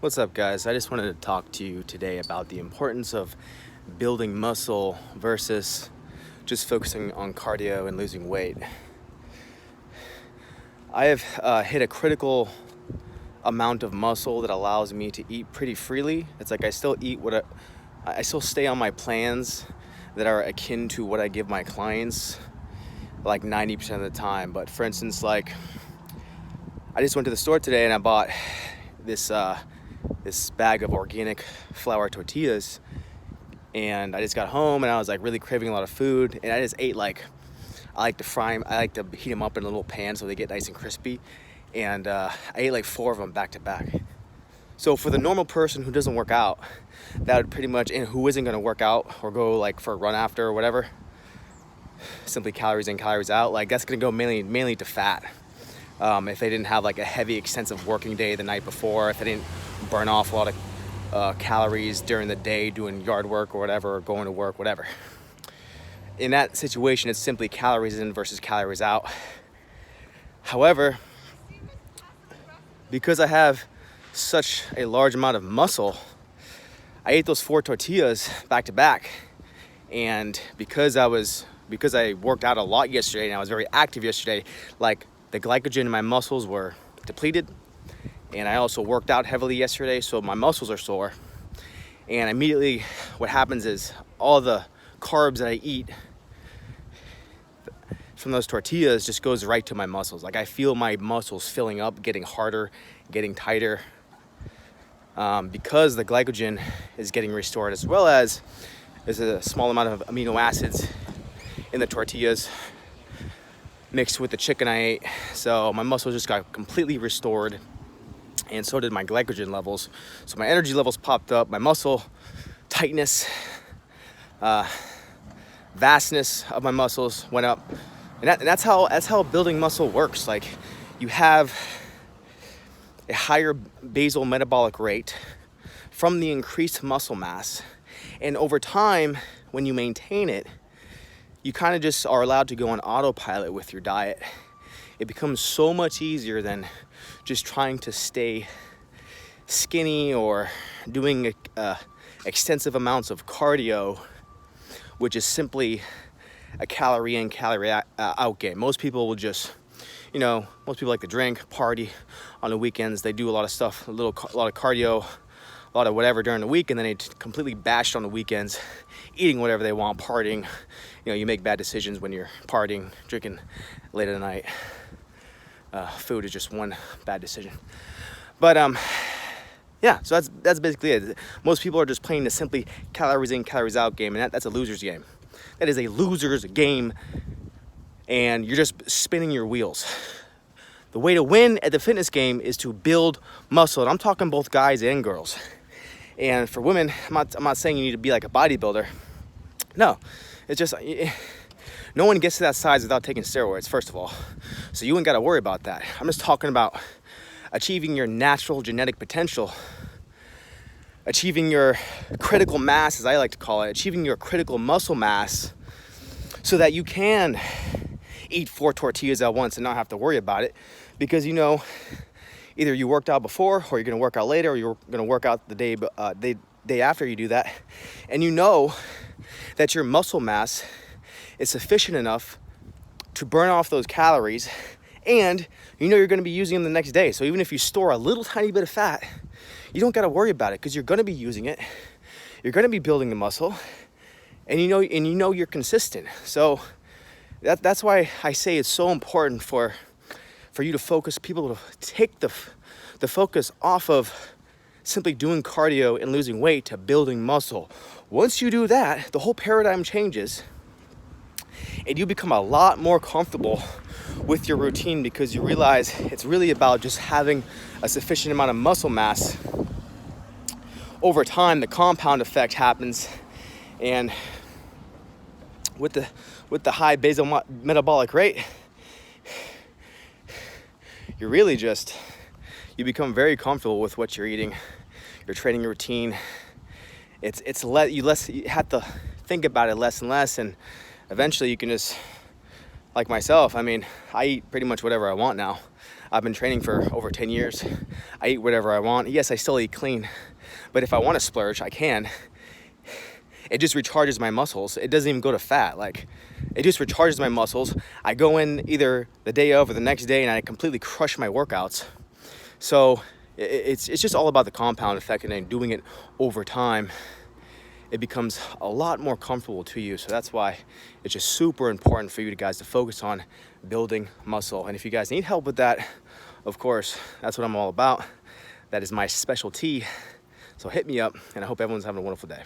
What's up, guys? I just wanted to talk to you today about the importance of building muscle versus just focusing on cardio and losing weight. I have hit a critical amount of muscle that allows me to eat pretty freely. It's like I still eat I still stay on my plans that are akin to what I give my clients like 90% of the time. But for instance, like I just went to the store today and I bought this bag of organic flour tortillas, and I just got home and I was like really craving a lot of food, and I just ate I like to fry them, I like to heat them up in a little pan so they get nice and crispy, and I ate like 4 of them back to back. So for the normal person who doesn't work out, that would pretty much, and who isn't going to work out or go like for a run after or whatever, simply calories in, calories out, like that's going to go mainly to fat. If they didn't have like a heavy extensive working day the night before, if they didn't burn off a lot of calories during the day doing yard work or whatever, or going to work, whatever. In that situation, it's simply calories in versus calories out. However, because I have such a large amount of muscle, I ate those 4 tortillas back to back, and because I worked out a lot yesterday and I was very active yesterday, like the glycogen in my muscles were depleted, and I also worked out heavily yesterday, so my muscles are sore. And immediately what happens is all the carbs that I eat from those tortillas just goes right to my muscles. Like I feel my muscles filling up, getting harder, getting tighter, because the glycogen is getting restored, as well as there's a small amount of amino acids in the tortillas mixed with the chicken I ate. So my muscles just got completely restored, and so did my glycogen levels. So my energy levels popped up, my muscle tightness, vastness of my muscles went up. And that's how building muscle works. Like you have a higher basal metabolic rate from the increased muscle mass. And over time, when you maintain it, you kind of just are allowed to go on autopilot with your diet. It becomes so much easier than just trying to stay skinny or doing extensive amounts of cardio, which is simply a calorie in, calorie out game. Most people will just, most people like to drink, party on the weekends. They do a lot of stuff, a lot of cardio, a lot of whatever during the week, and then they completely bashed on the weekends, eating whatever they want, partying. You make bad decisions when you're partying, drinking late at night. Food is just one bad decision. But yeah, so that's basically it. Most people are just playing the simply calories in, calories out game, and that's a loser's game. That is a loser's game, and you're just spinning your wheels. The way to win at the fitness game is to build muscle, and I'm talking both guys and girls. And for women, I'm not saying you need to be like a bodybuilder. No, it's just no one gets to that size without taking steroids, first of all. So you ain't got to worry about that. I'm just talking about achieving your natural genetic potential, achieving your critical mass, as I like to call it, achieving your critical muscle mass, so that you can eat 4 tortillas at once and not have to worry about it. Because either you worked out before, or you're going to work out later, or you're going to work out the day after you do that, and you know that your muscle mass is sufficient enough to burn off those calories, and you're going to be using them the next day. So even if you store a little tiny bit of fat, you don't got to worry about it, because you're going to be using it. You're going to be building the muscle, and you're consistent. So that's why I say it's so important for you to focus, people to take the focus off of simply doing cardio and losing weight to building muscle. Once you do that, the whole paradigm changes, and you become a lot more comfortable with your routine, because you realize it's really about just having a sufficient amount of muscle mass. Over time, the compound effect happens, and with the high basal metabolic rate, you become very comfortable with what you're eating, your training routine. You have to think about it less and less, and eventually you can just, like myself, I eat pretty much whatever I want now. I've been training for over 10 years. I eat whatever I want. Yes, I still eat clean, but if I want to splurge, I can. It just recharges my muscles. It doesn't even go to fat. Like, it just recharges my muscles. I go in either the day of or the next day and I completely crush my workouts. So it's just all about the compound effect, and then doing it over time, it becomes a lot more comfortable to you. So that's why it's just super important for you guys to focus on building muscle. And if you guys need help with that, of course, that's what I'm all about. That is my specialty. So hit me up, and I hope everyone's having a wonderful day.